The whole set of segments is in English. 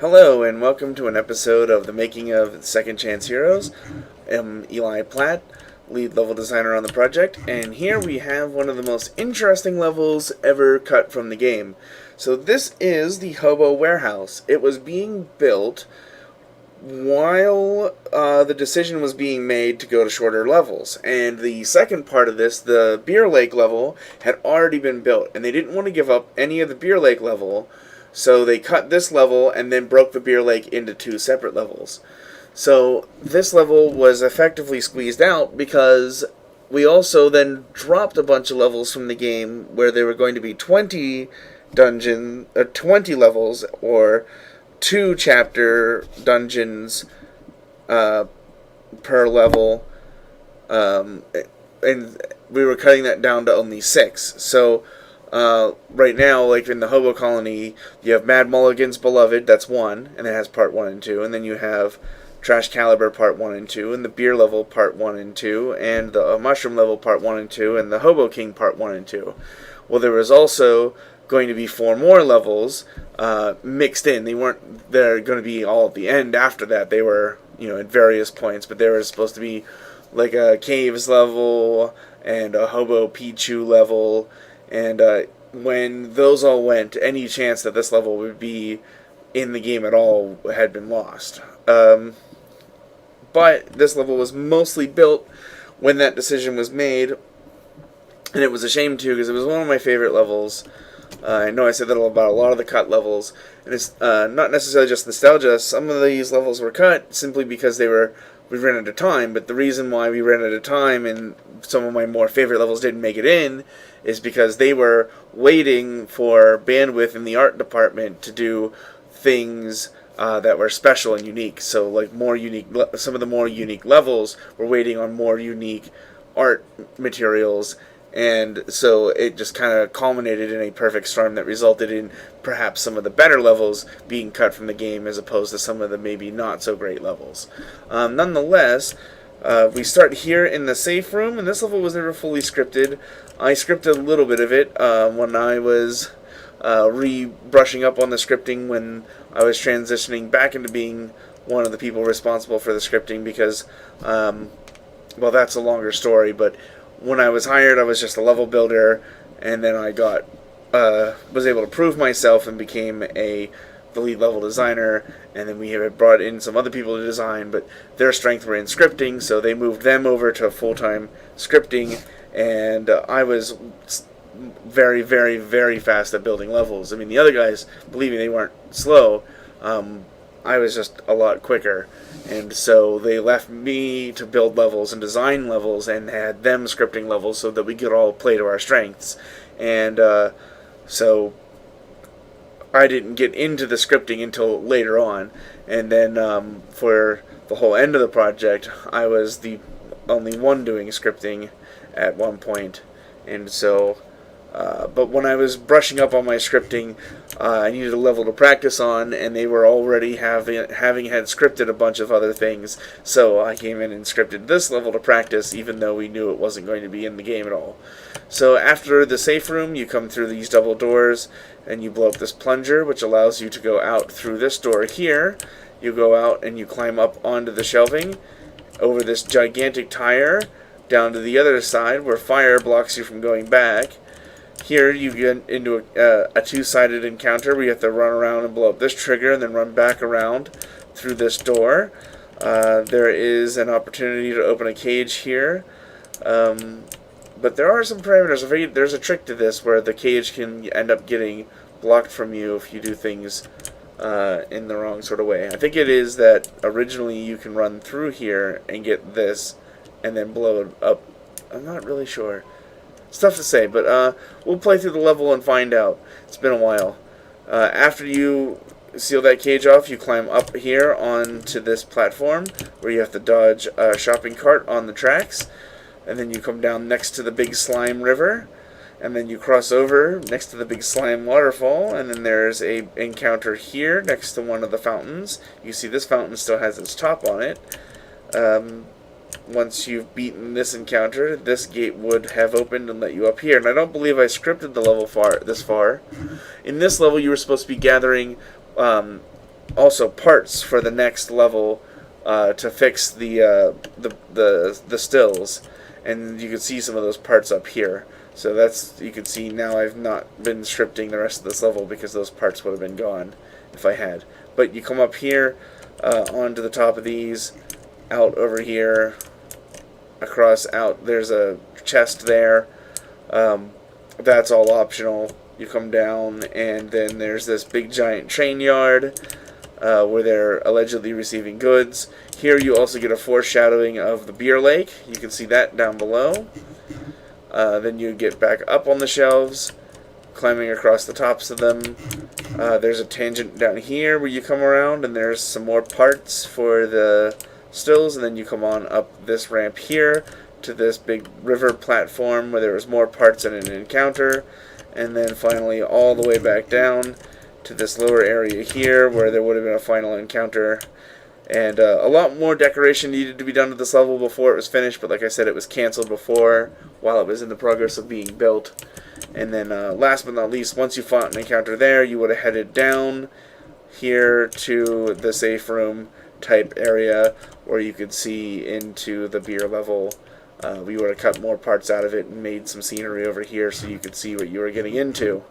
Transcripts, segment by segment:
Hello, and welcome to an episode of the making of Second Chance Heroes. I'm Eli Platt, lead level designer on the project, and here we have one of the most interesting levels ever cut from the game. So this is the Hobo warehouse. It was being built while the decision was being made to go to shorter levels. And the second part of this, the Beer Lake level, had already been built, and they didn't want to give up any of the Beer Lake level, so they cut this level and then broke the Beer Lake into two separate levels. So this level was effectively squeezed out because we also then dropped a bunch of levels from the game where there were going to be 20 levels, or 2 chapter dungeons per level, and we were cutting that down to only 6. So right now, like in the Hobo Colony, you have Mad Mulligan's Beloved, that's 1, and it has part 1 and 2, and then you have Trash Caliber part 1 and 2, and the Beer level part 1 and 2, and the Mushroom level part 1 and 2, and the Hobo King part 1 and 2. Well, there was also going to be 4 more levels mixed in. They're going to be all at the end after that. They were, at various points, but they were supposed to be like a Caves level and a Hobo Pichu level. And when those all went, any chance that this level would be in the game at all had been lost. But this level was mostly built when that decision was made, and it was a shame too, because it was one of my favorite levels. I know I said that about a lot of the cut levels, and it's not necessarily just nostalgia. Some of these levels were cut simply because we ran out of time, but the reason why we ran out of time and some of my more favorite levels didn't make it in is because they were waiting for bandwidth in the art department to do things that were special and unique. So like some of the more unique levels were waiting on more unique art materials, and so it just kind of culminated in a perfect storm that resulted in perhaps some of the better levels being cut from the game as opposed to some of the maybe not so great levels. Nonetheless, we start here in the safe room, and this level was never fully scripted. I scripted a little bit of it when I was brushing up on the scripting when I was transitioning back into being one of the people responsible for the scripting, because, well, that's a longer story, but when I was hired, I was just a level builder, and then I was able to prove myself and became the lead level designer, and then we had brought in some other people to design, but their strength were in scripting, so they moved them over to full-time scripting, and I was very, very, very fast at building levels. I mean, the other guys, believe me, they weren't slow. I was just a lot quicker, and so they left me to build levels and design levels and had them scripting levels so that we could all play to our strengths. And so I didn't get into the scripting until later on, and then for the whole end of the project, I was the only one doing scripting at one point. And so but when I was brushing up on my scripting, I needed a level to practice on, and they were already having had scripted a bunch of other things, so I came in and scripted this level to practice, even though we knew it wasn't going to be in the game at all. So after the safe room, you come through these double doors, and you blow up this plunger, which allows you to go out through this door here. You go out and you climb up onto the shelving, over this gigantic tire, down to the other side, where fire blocks you from going back. Here you get into a two-sided encounter where you have to run around and blow up this trigger and then run back around through this door. There is an opportunity to open a cage here, but there are some parameters. There's a trick to this where the cage can end up getting blocked from you if you do things in the wrong sort of way. I think it is that originally you can run through here and get this and then blow it up. I'm not really sure. It's tough to say, but we'll play through the level and find out. It's been a while. After you seal that cage off, you climb up here onto this platform where you have to dodge a shopping cart on the tracks, and then you come down next to the big slime river, and then you cross over next to the big slime waterfall, and then there's a encounter here next to one of the fountains. You see this fountain still has its top on it. Once you've beaten this encounter, this gate would have opened and let you up here. And I don't believe I scripted the level this far. In this level, you were supposed to be gathering also parts for the next level to fix the stills, and you can see some of those parts up here. So you can see now I've not been scripting the rest of this level because those parts would have been gone if I had. But you come up here onto the top of these, out over here, across out. There's a chest there. That's all optional. You come down, and then there's this big giant train yard where they're allegedly receiving goods. Here you also get a foreshadowing of the beer lake. You can see that down below. Then you get back up on the shelves, climbing across the tops of them. There's a tangent down here where you come around, and there's some more parts for the stills, and then you come on up this ramp here to this big river platform where there was more parts in an encounter, and then finally all the way back down to this lower area here where there would have been a final encounter. And a lot more decoration needed to be done to this level before it was finished, but like I said, it was canceled before while it was in the progress of being built. And then last but not least, once you fought an encounter there, you would have headed down here to the safe room type area where you could see into the beer level. We would have cut more parts out of it and made some scenery over here so you could see what you were getting into.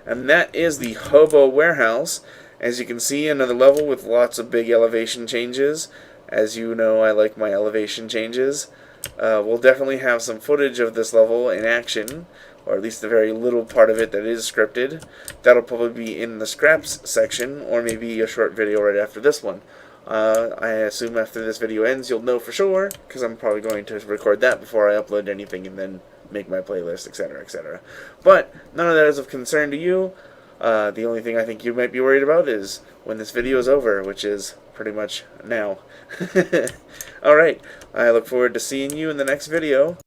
And that is the Hobo Warehouse. As you can see, another level with lots of big elevation changes. As you know, I like my elevation changes. We'll definitely have some footage of this level in action, or at least a very little part of it that is scripted. That'll probably be in the scraps section, or maybe a short video right after this one. I assume after this video ends you'll know for sure, because I'm probably going to record that before I upload anything and then make my playlist, etc., etc. But none of that is of concern to you. The only thing I think you might be worried about is when this video is over, which is pretty much now. Alright, I look forward to seeing you in the next video.